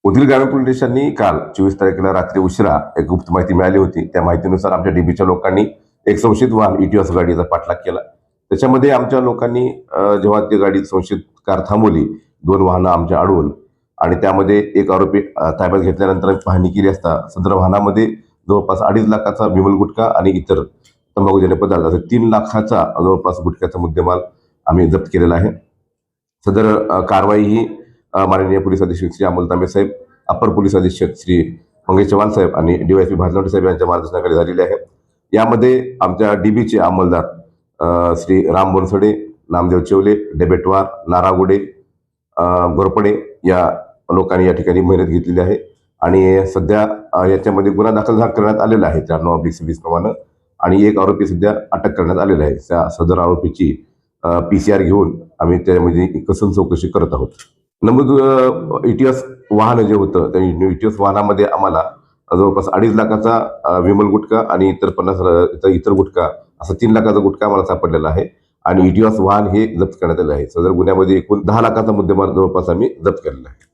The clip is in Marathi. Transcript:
उदगीर ग्रामीण पोलीस स्टेशननी काल 24 तारखेला रात्री उशिरा एक गुप्त माहिती मिळाली होती. त्या माहितीनुसार आमच्या डीबीच्या लोकांनी एक संशयित वाहन इटिओस गाडीचा पाठलाग केला. त्याच्यामध्ये आमच्या लोकांनी जेव्हा ती गाडी संशयित कार थांबवली, 2 वाहनं आमच्या अडवून आणि त्यामध्ये एक आरोपी ताब्यात घेतल्यानंतर पाहणी केली असता सदर वाहनामध्ये जवळपास 2.5 लाखाचा विमल गुटखा आणि इतर तंबाखूजन्य पदार्थ असे 3 लाखाचा जवळपास गुटख्याचा मुद्देमाल आम्ही जप्त केलेला आहे. सदर कारवाई ही माननीय पोलीस अधीक्षक श्री अमोल तांबे साहेब, अपर पोलीस अधीक्षक श्री मंगेश चव्हाण साहेब आणि डीवायपी भाजनवटे साहेब यांच्या मार्गदर्शनाखाली झालेली आहे. यामध्ये आमच्या डीबीचे अंमलदार श्री राम बोनसडे, नामदेव चेवले, डेबेटवार, नारागुडे, गोरपडे या लोकांनी या ठिकाणी मेहनत घेतलेली आहे आणि सध्या याच्यामध्ये गुन्हा दाखल करण्यात आलेला आहे 93/26 प्रमाणे आणि एक आरोपी सध्या अटक करण्यात आलेला आहे. त्या सदर आरोपीची PCR घेऊन आम्ही त्यामध्ये कसून चौकशी करत आहोत. नमूद इटिओस वाहन जे होतं त्या इटिओस वाहनामध्ये आम्हाला जवळपास 2.5 लाखाचा विमल गुटखा आणि इतर गुटखा असा 3 लाखाचा गुटखा आम्हाला सापडलेला आहे आणि इटिओस वाहन हे जप्त करण्यात आले आहे. सदर गुन्ह्यामध्ये एकूण 10 लाखाचा मुद्देमाल जवळपास आम्ही जप्त केलेला आहे.